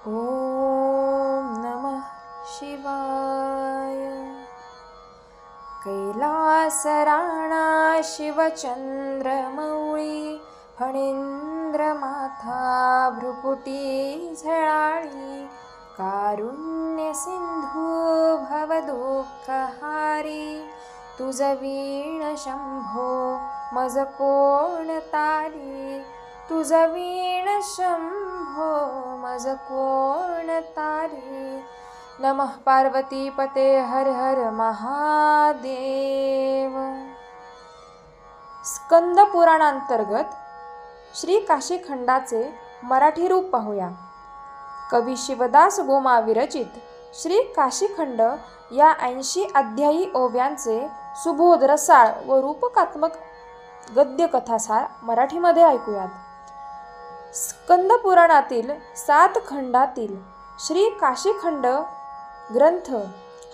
ॐ नमः शिवाय। कैलासराणा शिवचंद्रमौळी फणींद्रमाथा भ्रुकुटी झळाळी कारुण्य सिंधू भवदुःखहारी तुझ वीण शंभो मज कोण तारी तुझ वीण शंभो मज कोण तारी। नमः पार्वती पते हर हर महादेव। स्कंद पुराणांतर्गत श्री काशीखंडाचे मराठी रूप पाहूया। कवी शिवदास गोमा विरचित श्री काशीखंड या 80 अध्यायी ओव्यांचे सुबोध रसाळ व रूपकात्मक गद्य कथासार मराठीमध्ये ऐकूयात। स्कंद पुराणातील 7 खंडातील श्री काशीखंड ग्रंथ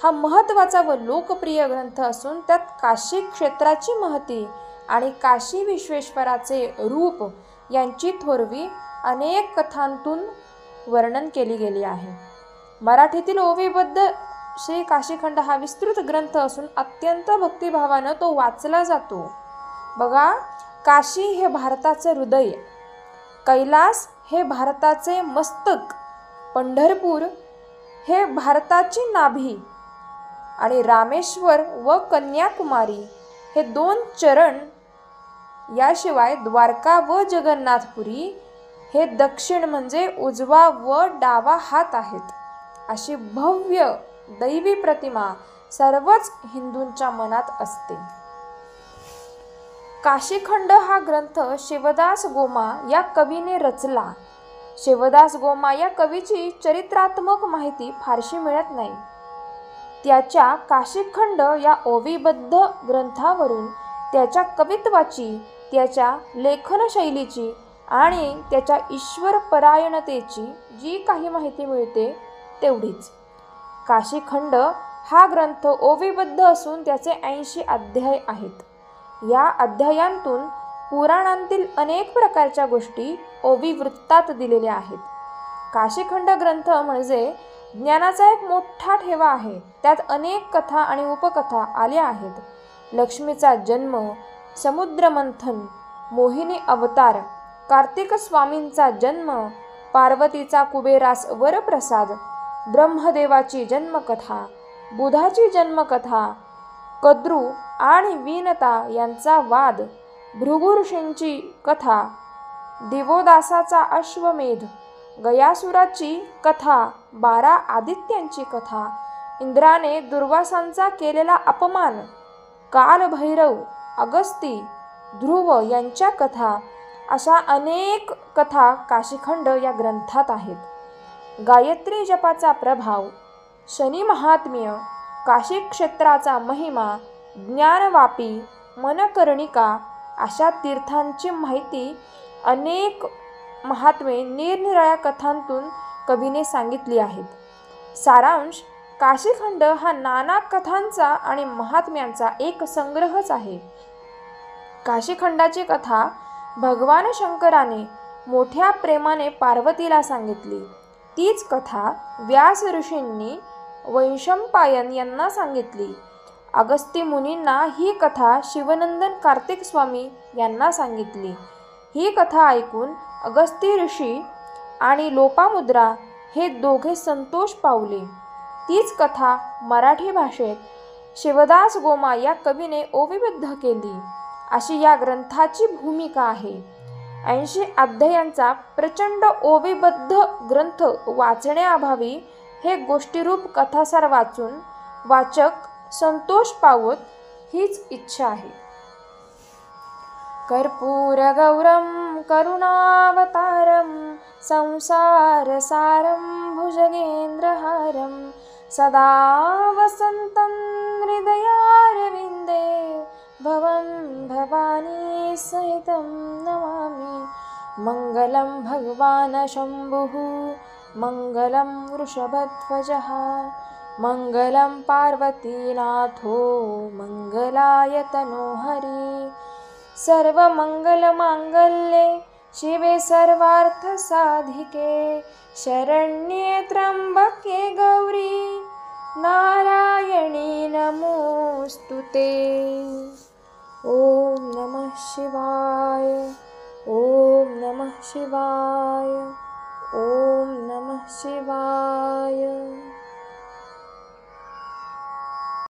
हा महत्त्वाचा व लोकप्रिय ग्रंथ असून त्यात काशी क्षेत्राची महती आणि काशी विश्वेश्वराचे रूप यांची थोरवी अनेक कथांतून वर्णन केली गेली आहे। मराठीतील ओवीबद्ध श्री काशीखंड हा विस्तृत ग्रंथ असून अत्यंत भक्तिभावानं तो वाचला जातो। बघा, काशी हे भारताचे हृदय, कैलास हे भारताचे मस्तक, पंढरपूर हे भारताची नाभी आणि रामेश्वर व कन्याकुमारी हे 2 चरण, याशिवाय द्वारका व जगन्नाथपुरी हे दक्षिण म्हणजे उजवा व डावा हात आहेत। अशी भव्य दैवी प्रतिमा सर्वच हिंदूंच्या मनात असते। काशीखंड हा ग्रंथ शिवदास गोमा या कवीने रचला। शिवदास गोमा या कवीची चरित्रात्मक माहिती फारशी मिळत नाही। त्याच्या काशीखंड या ओवीबद्ध ग्रंथावरून त्याच्या कवित्वाची, त्याच्या लेखनशैलीची आणि त्याच्या ईश्वर परायणतेची जी काही माहिती मिळते तेवढीच। काशीखंड हा ग्रंथ ओवीबद्ध असून त्याचे 80 अध्याय आहेत। या अध्यायांतून पुराणांतील अनेक प्रकारच्या गोष्टी ओवी वृत्तात दिलेल्या आहेत। काशीखंड ग्रंथ म्हणजे ज्ञानाचा एक मोठा ठेवा आहे। त्यात अनेक कथा आणि उपकथा आल्या आहेत। लक्ष्मीचा जन्म, समुद्रमंथन, मोहिनी अवतार, कार्तिक स्वामींचा जन्म, पार्वतीचा कुबेरास वरप्रसाद, ब्रह्मदेवाची जन्मकथा, बुधाची जन्मकथा, कद्रू आणि वीनता यांचा वाद, भृगु ऋषींची कथा, दिवोदासाचा अश्वमेध, गयासुराची कथा, 12 आदित्यांची कथा, इंद्राने दुर्वासांचा केलेला अपमान, कालभैरव, अगस्ती, ध्रुव यांच्या कथा, अशा अनेक कथा काशीखंड या ग्रंथात आहेत। गायत्री जपाचा प्रभाव, शनी महात्म्य, काशी क्षेत्राचा महिमा, ज्ञानवापी, मनकर्णिका अशा तीर्थांची माहिती अनेक महात्मे निरनिराळ्या कथांतून कवीने सांगितली आहेत। सारांश, काशीखंड हा नाना कथांचा आणि महात्म्यांचा एक संग्रहच आहे। काशीखंडाची कथा भगवान शंकराने मोठ्या प्रेमाने पार्वतीला सांगितली। तीच कथा व्यास ऋषींनी वैशंपायन यांना सांगितली। अगस्ती मुनींना ही कथा शिवनंदन कार्तिक स्वामी यांना सांगितली। ही कथा ऐकून अगस्ती ऋषी आणि लोपामुद्रा हे दोघे संतोष पावले। तीच कथा मराठी भाषेत शिवदास गोमा या कवीने ओवीबद्ध केली, अशी या ग्रंथाची भूमिका आहे। 80 अध्यायांचा प्रचंड ओवीबद्ध ग्रंथ वाचण्याअभावी हे गोष्टीरूप कथासार वाचून वाचक संतोष पावत हीच इच्छा आहे। कर्पूरगौरं करुणावतारं संसारसारं भुजगेन्द्रहारं सदा वसन्तं हृदयारविन्दे भवं भवानी सहितं नमामि। मङ्गलं भगवान् शम्भुः, मङ्गलं वृषभध्वजः, मङ्गलं पार्वतीनाथो, मङ्गलाय तनोहरि। सर्वमङ्गलमाङ्गल्ये शिवे सर्वार्थसाधिके शरण्ये त्र्यम्बके गौरी नारायणी नमोऽस्तु ते। ॐ नमः शिवाय। ॐ नमः शिवाय। ॐ नमः शिवाय।